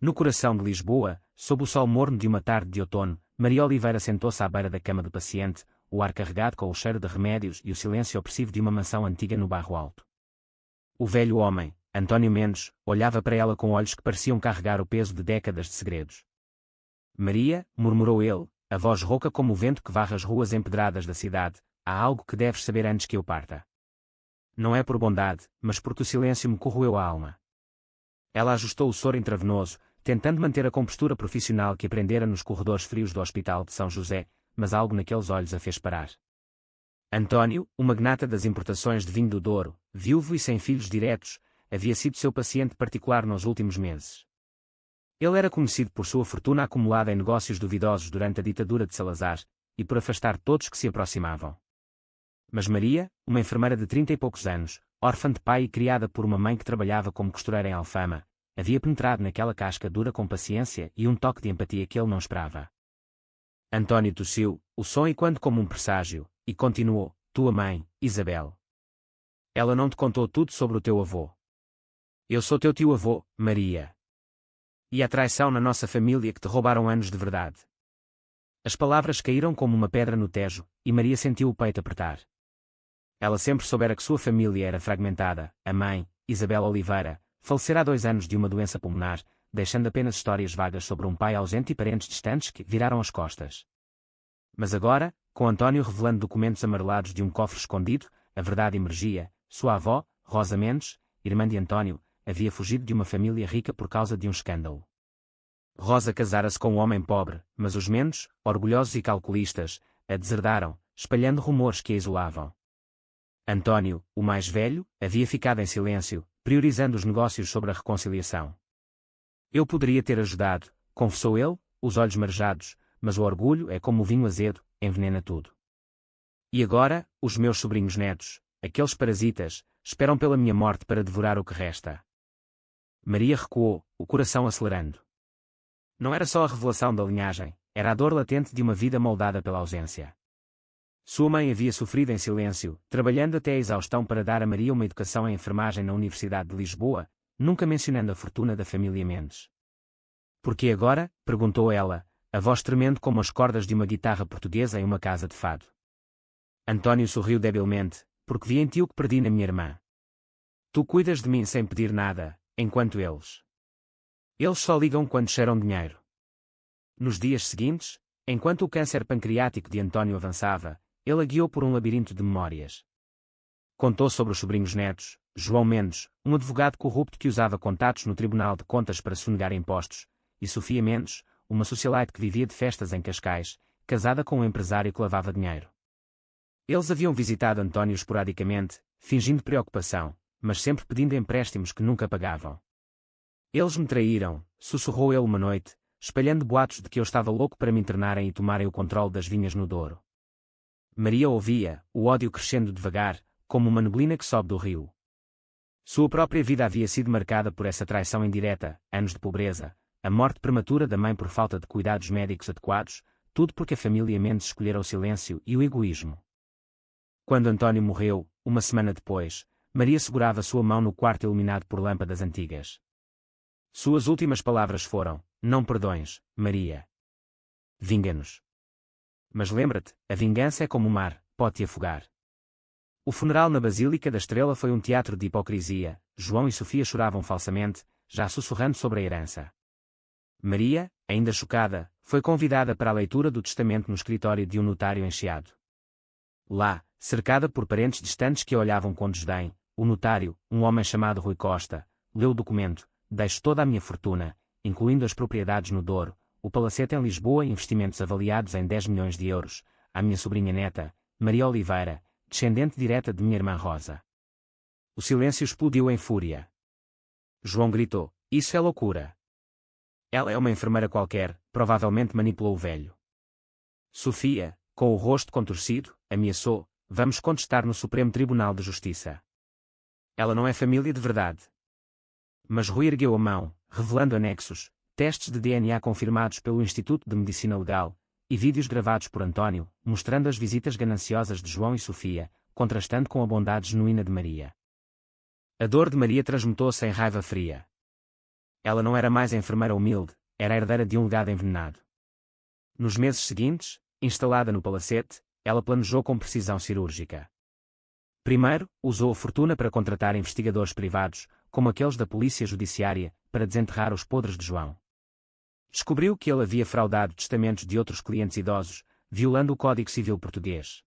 No coração de Lisboa, sob o sol morno de uma tarde de outono, Maria Oliveira sentou-se à beira da cama do paciente, o ar carregado com o cheiro de remédios e o silêncio opressivo de uma mansão antiga no bairro Alto. O velho homem, António Mendes, olhava para ela com olhos que pareciam carregar o peso de décadas de segredos. Maria, murmurou ele, a voz rouca como o vento que varre as ruas empedradas da cidade, há algo que deves saber antes que eu parta. Não é por bondade, mas porque o silêncio me corroeu a alma. Ela ajustou o soro intravenoso, tentando manter a compostura profissional que aprendera nos corredores frios do Hospital de São José, mas algo naqueles olhos a fez parar. António, o magnata das importações de vinho do Douro, viúvo e sem filhos diretos, havia sido seu paciente particular nos últimos meses. Ele era conhecido por sua fortuna acumulada em negócios duvidosos durante a ditadura de Salazar, e por afastar todos que se aproximavam. Mas Maria, uma enfermeira de 30 e poucos anos, órfã de pai e criada por uma mãe que trabalhava como costureira em Alfama, havia penetrado naquela casca dura com paciência e um toque de empatia que ele não esperava. António tossiu, o som ecoando como um presságio, e continuou, tua mãe, Isabel. Ela não te contou tudo sobre o teu avô. Eu sou teu tio-avô, Maria. E a traição na nossa família que te roubaram anos de verdade. As palavras caíram como uma pedra no Tejo, e Maria sentiu o peito apertar. Ela sempre soubera que sua família era fragmentada. A mãe, Isabel Oliveira, falecera há 2 anos de uma doença pulmonar, deixando apenas histórias vagas sobre um pai ausente e parentes distantes que viraram as costas. Mas agora, com António revelando documentos amarelados de um cofre escondido, a verdade emergia. Sua avó, Rosa Mendes, irmã de António, havia fugido de uma família rica por causa de um escândalo. Rosa casara-se com um homem pobre, mas os Mendes, orgulhosos e calculistas, a deserdaram, espalhando rumores que a isolavam. António, o mais velho, havia ficado em silêncio, priorizando os negócios sobre a reconciliação. Eu poderia ter ajudado, confessou ele, os olhos marejados, mas o orgulho é como o vinho azedo, envenena tudo. E agora, os meus sobrinhos netos, aqueles parasitas, esperam pela minha morte para devorar o que resta. Maria recuou, o coração acelerando. Não era só a revelação da linhagem, era a dor latente de uma vida moldada pela ausência. Sua mãe havia sofrido em silêncio, trabalhando até a exaustão para dar a Maria uma educação em enfermagem na Universidade de Lisboa, nunca mencionando a fortuna da família Mendes. Por que agora? Perguntou ela, a voz tremendo como as cordas de uma guitarra portuguesa em uma casa de fado. António sorriu debilmente, porque vi em ti o que perdi na minha irmã. Tu cuidas de mim sem pedir nada, enquanto eles. Eles só ligam quando cheiram dinheiro. Nos dias seguintes, enquanto o câncer pancreático de António avançava, ele a guiou por um labirinto de memórias. Contou sobre os sobrinhos netos, João Mendes, um advogado corrupto que usava contatos no Tribunal de Contas para sonegar impostos, e Sofia Mendes, uma socialite que vivia de festas em Cascais, casada com um empresário que lavava dinheiro. Eles haviam visitado António esporadicamente, fingindo preocupação, mas sempre pedindo empréstimos que nunca pagavam. Eles me traíram, sussurrou ele uma noite, espalhando boatos de que eu estava louco para me internarem e tomarem o controle das vinhas no Douro. Maria ouvia, o ódio crescendo devagar, como uma neblina que sobe do rio. Sua própria vida havia sido marcada por essa traição indireta, anos de pobreza, a morte prematura da mãe por falta de cuidados médicos adequados, tudo porque a família Mendes escolhera o silêncio e o egoísmo. Quando António morreu, uma semana depois, Maria segurava sua mão no quarto iluminado por lâmpadas antigas. Suas últimas palavras foram, não perdões, Maria. Vinga-nos. Mas lembra-te, a vingança é como o mar, pode-te afogar. O funeral na Basílica da Estrela foi um teatro de hipocrisia, João e Sofia choravam falsamente, já sussurrando sobre a herança. Maria, ainda chocada, foi convidada para a leitura do testamento no escritório de um notário encheado. Lá, cercada por parentes distantes que a olhavam com desdém, o notário, um homem chamado Rui Costa, leu o documento: deixo toda a minha fortuna, incluindo as propriedades no Douro, o palacete em Lisboa e investimentos avaliados em 10 milhões de euros, à minha sobrinha neta, Maria Oliveira, descendente direta de minha irmã Rosa. O silêncio explodiu em fúria. João gritou, isso é loucura. Ela é uma enfermeira qualquer, provavelmente manipulou o velho. Sofia, com o rosto contorcido, ameaçou, vamos contestar no Supremo Tribunal de Justiça. Ela não é família de verdade. Mas Rui ergueu a mão, revelando anexos, testes de DNA confirmados pelo Instituto de Medicina Legal, e vídeos gravados por António, mostrando as visitas gananciosas de João e Sofia, contrastando com a bondade genuína de Maria. A dor de Maria transmutou-se em raiva fria. Ela não era mais a enfermeira humilde, era a herdeira de um legado envenenado. Nos meses seguintes, instalada no palacete, ela planejou com precisão cirúrgica. Primeiro, usou a fortuna para contratar investigadores privados, como aqueles da polícia judiciária, para desenterrar os podres de João. Descobriu que ele havia fraudado testamentos de outros clientes idosos, violando o Código Civil português.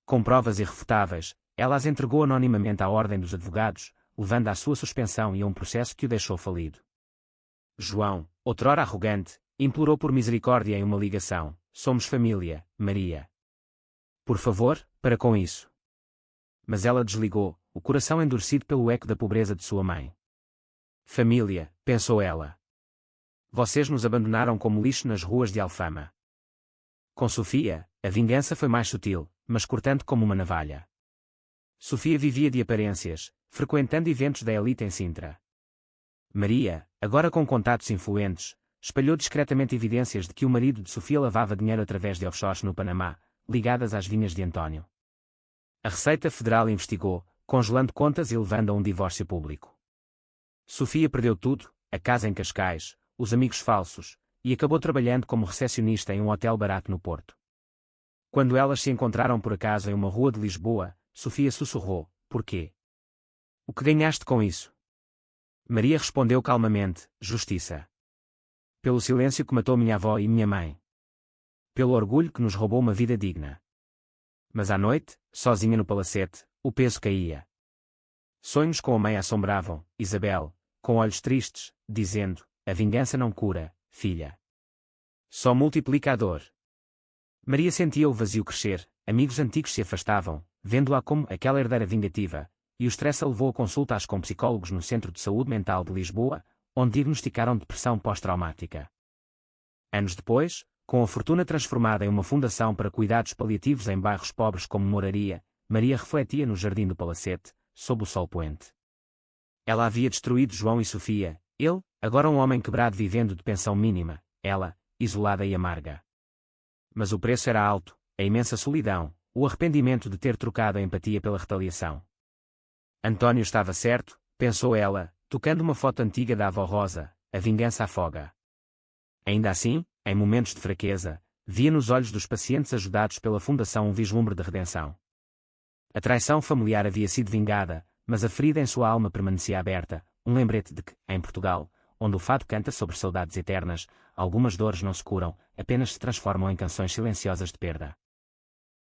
Com provas irrefutáveis, ela as entregou anonimamente à Ordem dos Advogados, levando à sua suspensão e a um processo que o deixou falido. João, outrora arrogante, implorou por misericórdia em uma ligação: "Somos família, Maria. Por favor, para com isso." Mas ela desligou, o coração endurecido pelo eco da pobreza de sua mãe. "Família", pensou ela. "Vocês nos abandonaram como lixo nas ruas de Alfama." Com Sofia, a vingança foi mais sutil, mas cortante como uma navalha. Sofia vivia de aparências, frequentando eventos da elite em Sintra. Maria, agora com contatos influentes, espalhou discretamente evidências de que o marido de Sofia lavava dinheiro através de offshores no Panamá, ligadas às vinhas de Antônio. A Receita Federal investigou, congelando contas e levando a um divórcio público. Sofia perdeu tudo: a casa em Cascais, os amigos falsos, e acabou trabalhando como recepcionista em um hotel barato no Porto. Quando elas se encontraram por acaso em uma rua de Lisboa, Sofia sussurrou: "Por quê? O que ganhaste com isso?" Maria respondeu calmamente: "Justiça. Pelo silêncio que matou minha avó e minha mãe. Pelo orgulho que nos roubou uma vida digna." Mas à noite, sozinha no palacete, o peso caía. Sonhos com a mãe assombravam Isabel, com olhos tristes, dizendo: "A vingança não cura, filha. Só multiplica a dor." Maria sentia o vazio crescer, amigos antigos se afastavam, vendo-a como aquela herdeira vingativa, e o stress a levou a consultas com psicólogos no Centro de Saúde Mental de Lisboa, onde diagnosticaram depressão pós-traumática. Anos depois, com a fortuna transformada em uma fundação para cuidados paliativos em bairros pobres como Moraria, Maria refletia no jardim do palacete, sob o sol poente. Ela havia destruído João e Sofia, ele, agora um homem quebrado vivendo de pensão mínima, ela, isolada e amarga. Mas o preço era alto, a imensa solidão, o arrependimento de ter trocado a empatia pela retaliação. Antônio estava certo, pensou ela, tocando uma foto antiga da avó Rosa: "A vingança afoga." Ainda assim, em momentos de fraqueza, via nos olhos dos pacientes ajudados pela Fundação um vislumbre de redenção. A traição familiar havia sido vingada, mas a ferida em sua alma permanecia aberta, um lembrete de que, em Portugal, onde o fado canta sobre saudades eternas, algumas dores não se curam, apenas se transformam em canções silenciosas de perda.